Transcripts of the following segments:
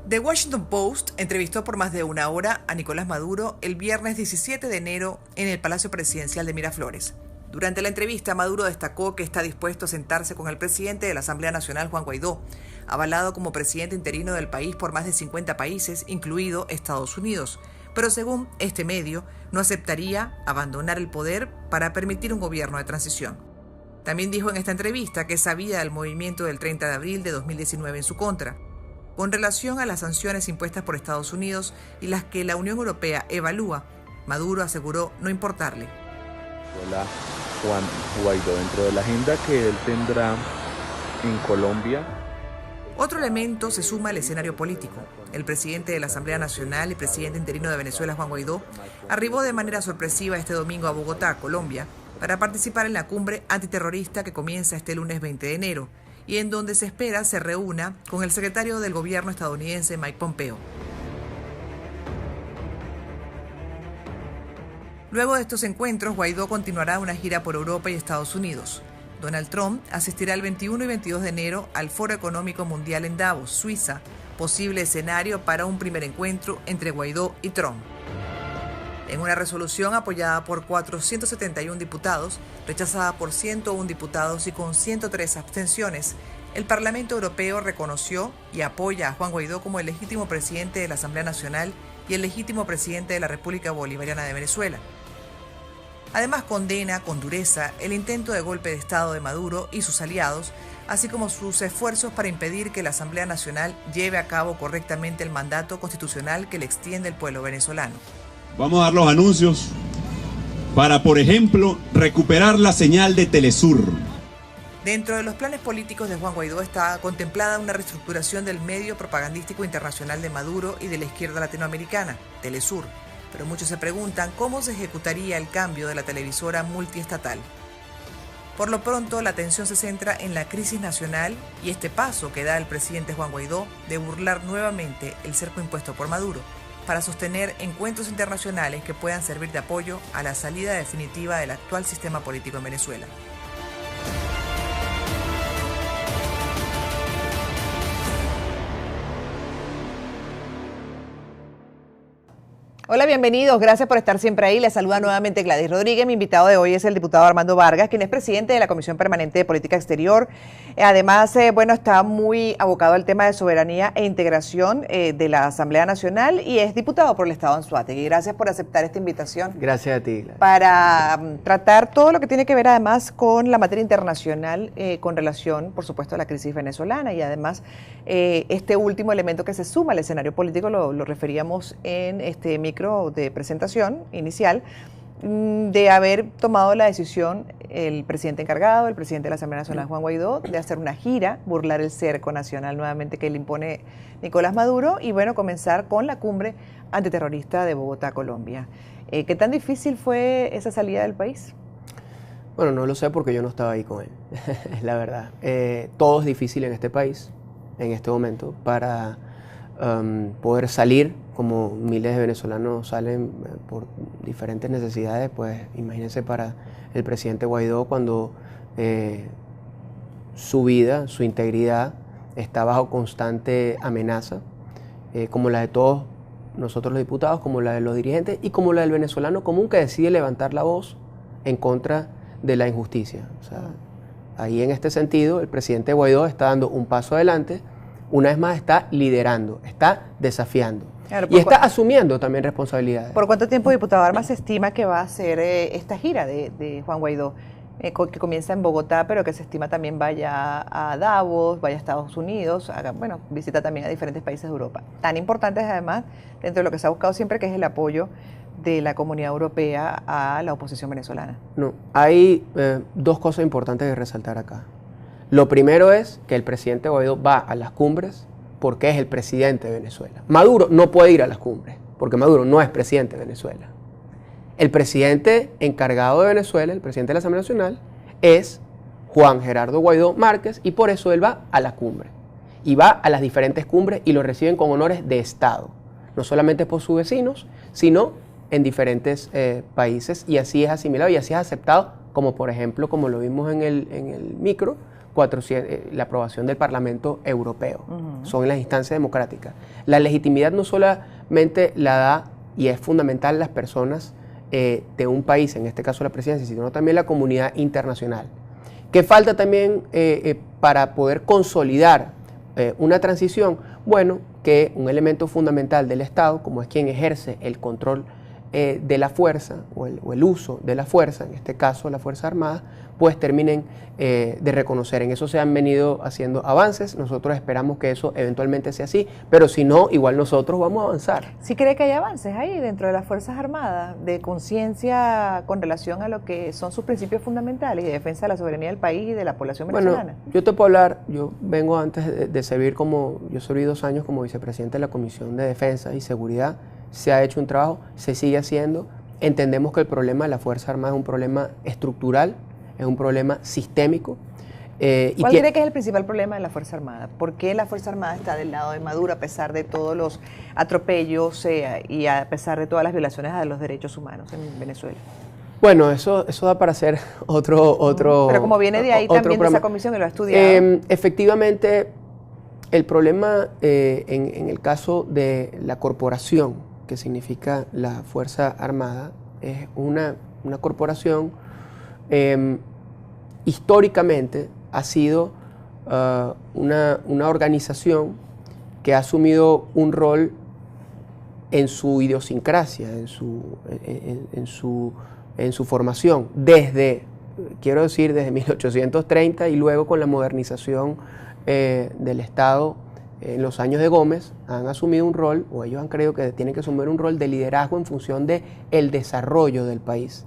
The Washington Post entrevistó por más de una hora a Nicolás Maduro el viernes 17 de enero en el Palacio Presidencial de Miraflores. Durante la entrevista, Maduro destacó que está dispuesto a sentarse con el presidente de la Asamblea Nacional, Juan Guaidó, avalado como presidente interino del país por más de 50 países, incluido Estados Unidos. Pero según este medio, no aceptaría abandonar el poder para permitir un gobierno de transición. También dijo en esta entrevista que sabía del movimiento del 30 de abril de 2019 en su contra. Con relación a las sanciones impuestas por Estados Unidos y las que la Unión Europea evalúa, Maduro aseguró no importarle. Hola, Juan Guaidó, dentro de la agenda que él tendrá en Colombia. Otro elemento se suma al escenario político. El presidente de la Asamblea Nacional y presidente interino de Venezuela, Juan Guaidó, arribó de manera sorpresiva este domingo a Bogotá, Colombia, para participar en la cumbre antiterrorista que comienza este lunes 20 de enero, y en donde se espera se reúna con el secretario del gobierno estadounidense Mike Pompeo. Luego de estos encuentros, Guaidó continuará una gira por Europa y Estados Unidos. Donald Trump asistirá el 21 y 22 de enero al Foro Económico Mundial en Davos, Suiza, posible escenario para un primer encuentro entre Guaidó y Trump. En una resolución apoyada por 471 diputados, rechazada por 101 diputados y con 103 abstenciones, el Parlamento Europeo reconoció y apoya a Juan Guaidó como el legítimo presidente de la Asamblea Nacional y el legítimo presidente de la República Bolivariana de Venezuela. Además, condena con dureza el intento de golpe de Estado de Maduro y sus aliados, así como sus esfuerzos para impedir que la Asamblea Nacional lleve a cabo correctamente el mandato constitucional que le extiende el pueblo venezolano. Vamos a dar los anuncios para, por ejemplo, recuperar la señal de Telesur. Dentro de los planes políticos de Juan Guaidó está contemplada una reestructuración del medio propagandístico internacional de Maduro y de la izquierda latinoamericana, Telesur. Pero muchos se preguntan cómo se ejecutaría el cambio de la televisora multiestatal. Por lo pronto, la atención se centra en la crisis nacional y este paso que da el presidente Juan Guaidó de burlar nuevamente el cerco impuesto por Maduro, para sostener encuentros internacionales que puedan servir de apoyo a la salida definitiva del actual sistema político en Venezuela. Hola, bienvenidos. Gracias por estar siempre ahí. Les saluda nuevamente Gladys Rodríguez. Mi invitado de hoy es el diputado Armando Vargas, quien es presidente de la Comisión Permanente de Política Exterior. Además, está muy abocado al tema de soberanía e integración de la Asamblea Nacional y es diputado por el Estado Anzoátegui. Gracias por aceptar esta invitación. Gracias a ti, Gladys. Para tratar todo lo que tiene que ver además con la materia internacional con relación, por supuesto, a la crisis venezolana y además este último elemento que se suma al escenario político lo referíamos en este micro de presentación inicial, de haber tomado la decisión el presidente encargado, el presidente de la Asamblea Nacional, Juan Guaidó, de hacer una gira, burlar el cerco nacional nuevamente que le impone Nicolás Maduro y comenzar con la cumbre antiterrorista de Bogotá, Colombia. ¿Qué tan difícil fue esa salida del país? Bueno, no lo sé porque yo no estaba ahí con él, es la verdad. Todo es difícil en este país, en este momento, para poder salir, como miles de venezolanos salen por diferentes necesidades. Pues imagínense para el presidente Guaidó cuando su vida, su integridad está bajo constante amenaza, como la de todos nosotros los diputados, como la de los dirigentes y como la del venezolano común que decide levantar la voz en contra de la injusticia. O sea, ahí en este sentido el presidente Guaidó está dando un paso adelante, una vez más está liderando, está desafiando. Claro, y está asumiendo también responsabilidades. ¿Por cuánto tiempo, diputado Armas, se estima que va a ser esta gira de Juan Guaidó? Que comienza en Bogotá, pero que se estima también vaya a Davos, vaya a Estados Unidos, visita también a diferentes países de Europa. Tan importantes además, dentro de lo que se ha buscado siempre, que es el apoyo de la comunidad europea a la oposición venezolana. No, hay dos cosas importantes que resaltar acá. Lo primero es que el presidente Guaidó va a las cumbres porque es el presidente de Venezuela. Maduro no puede ir a las cumbres porque Maduro no es presidente de Venezuela. El presidente encargado de Venezuela, el presidente de la Asamblea Nacional, es Juan Gerardo Guaidó Márquez y por eso él va a la cumbre. Y va a las diferentes cumbres y lo reciben con honores de Estado. No solamente por sus vecinos, sino en diferentes países y así es asimilado y así es aceptado, como por ejemplo, como lo vimos en el micro, la aprobación del Parlamento Europeo. Son las instancias democráticas. La legitimidad no solamente la da, y es fundamental, las personas de un país, en este caso la presidencia, sino también la comunidad internacional. ¿Qué falta también para poder consolidar una transición? Bueno, que un elemento fundamental del Estado, como es quien ejerce el control de la fuerza o el uso de la fuerza, en este caso la Fuerza Armada, pues terminen de reconocer. En eso se han venido haciendo avances, nosotros esperamos que eso eventualmente sea así, pero si no, igual nosotros vamos a avanzar. ¿Sí cree que hay avances ahí dentro de las Fuerzas Armadas de conciencia con relación a lo que son sus principios fundamentales y de defensa de la soberanía del país y de la población venezolana? Bueno, yo te puedo hablar, yo vengo antes de servir yo serví 2 años como vicepresidente de la Comisión de Defensa y Seguridad. Se ha hecho un trabajo, se sigue haciendo. Entendemos que el problema de la Fuerza Armada es un problema estructural, es un problema sistémico. ¿Cuál cree que es el principal problema de la Fuerza Armada? ¿Por qué la Fuerza Armada está del lado de Maduro a pesar de todos los atropellos y a pesar de todas las violaciones a los derechos humanos en Venezuela? Bueno, eso da para hacer otro Pero como viene de ahí también de esa comisión que lo ha estudiado. Efectivamente, el problema en el caso de la corporación, que significa la Fuerza Armada, es una corporación históricamente ha sido una organización que ha asumido un rol en su idiosincrasia, en su formación, desde 1830 y luego con la modernización del Estado en los años de Gómez, han asumido un rol, o ellos han creído que tienen que asumir un rol de liderazgo en función del desarrollo del país.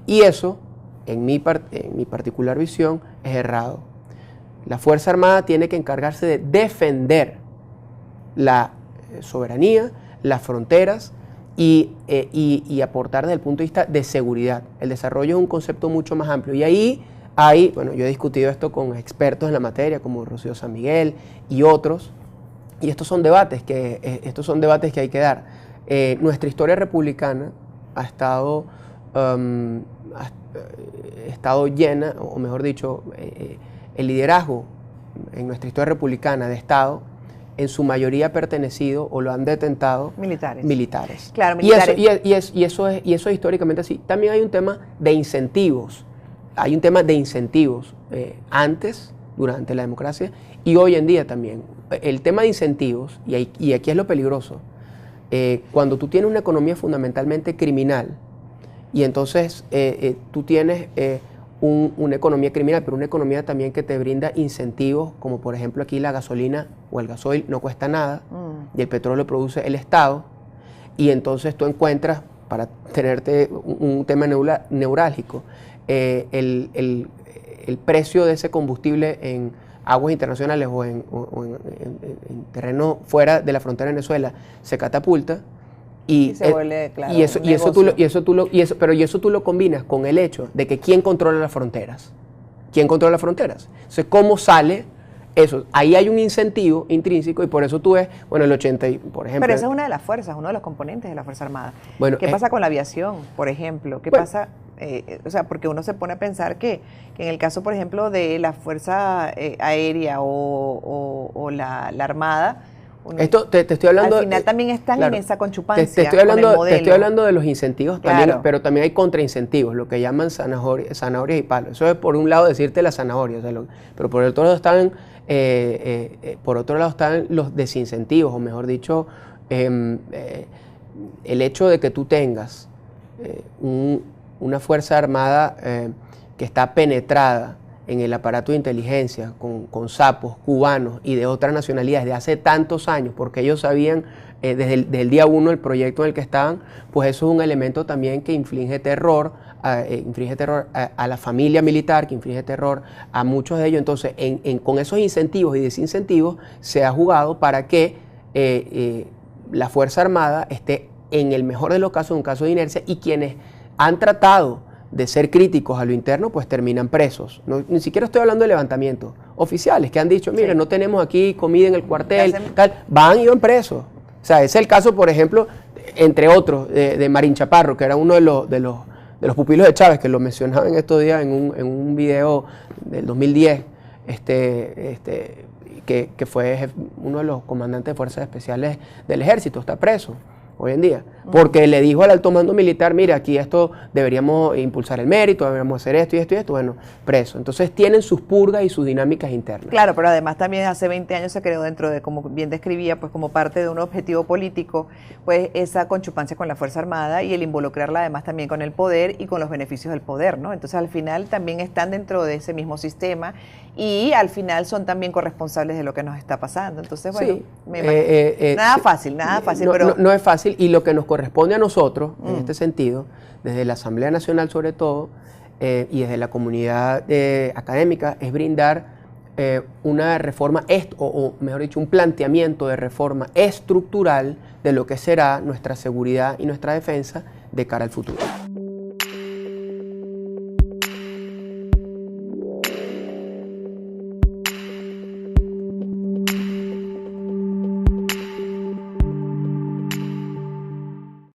Y eso, en mi particular visión, es errado. La Fuerza Armada tiene que encargarse de defender la soberanía, las fronteras y aportar desde el punto de vista de seguridad. El desarrollo es un concepto mucho más amplio. Y ahí bueno, yo he discutido esto con expertos en la materia, como Rocío San Miguel y otros, y estos son debates que hay que dar. Nuestra historia republicana ha estado llena, o mejor dicho, el liderazgo en nuestra historia republicana de Estado, en su mayoría ha pertenecido o lo han detentado militares. Claro, militares. Y eso es históricamente así. También hay un tema de incentivos. Hay un tema de incentivos antes, durante la democracia, y hoy en día también. El tema de incentivos, y aquí es lo peligroso, cuando tú tienes una economía fundamentalmente criminal, y entonces tú tienes una economía criminal, pero una economía también que te brinda incentivos, como por ejemplo aquí la gasolina o el gasoil no cuesta nada, y el petróleo produce el Estado, y entonces tú encuentras, para tenerte un tema neurálgico, el precio de ese combustible en aguas internacionales o en terreno fuera de la frontera de Venezuela se catapulta y se vuelve, claro, pero eso tú lo combinas con el hecho de que ¿quién controla las fronteras? ¿Quién controla las fronteras? Entonces, ¿cómo sale eso? Ahí hay un incentivo intrínseco y por eso tú ves, bueno, el 80, por ejemplo. Pero esa es una de las fuerzas, uno de los componentes de la Fuerza Armada. Bueno, ¿qué pasa con la aviación, por ejemplo? ¿Qué pasa? O sea, porque uno se pone a pensar que en el caso, por ejemplo, de la Fuerza Aérea o la Armada, esto te estoy hablando. Al final también están en esa conchupancia. Te estoy hablando de los incentivos también, pero también hay contraincentivos, lo que llaman zanahorias y palos. Eso es por un lado decirte las zanahorias, pero por otro lado están los desincentivos, o mejor dicho, el hecho de que tú tengas una Fuerza Armada que está penetrada en el aparato de inteligencia con sapos cubanos y de otras nacionalidades de hace tantos años, porque ellos sabían desde el día 1 el proyecto en el que estaban, pues eso es un elemento también que inflige terror a la familia militar, que inflige terror a muchos de ellos. Entonces, con esos incentivos y desincentivos se ha jugado para que la Fuerza Armada esté, en el mejor de los casos, en un caso de inercia, y quienes han tratado de ser críticos a lo interno, pues terminan presos. Ni siquiera estoy hablando de levantamientos oficiales que han dicho, mire, no tenemos aquí comida en el cuartel, van y van presos. O sea, ese es el caso, por ejemplo, entre otros, de Marín Chaparro, que era uno de los pupilos de Chávez, que lo mencionaba en estos días en un video del 2010, que fue uno de los comandantes de fuerzas especiales del ejército, está preso hoy en día, porque le dijo al alto mando militar, mira, aquí esto deberíamos impulsar el mérito, deberíamos hacer esto y esto y esto, bueno, preso. Entonces tienen sus purgas y sus dinámicas internas. Claro, pero además también hace 20 años se creó dentro de, como bien describía, pues como parte de un objetivo político, pues esa conchupancia con la Fuerza Armada y el involucrarla además también con el poder y con los beneficios del poder, ¿no? Entonces al final también están dentro de ese mismo sistema y al final son también corresponsables de lo que nos está pasando. Entonces, bueno, sí, nada fácil, pero... No es fácil, y lo que nos corresponde a nosotros, en este sentido, desde la Asamblea Nacional sobre todo, y desde la comunidad académica, es brindar una reforma, o mejor dicho, un planteamiento de reforma estructural de lo que será nuestra seguridad y nuestra defensa de cara al futuro.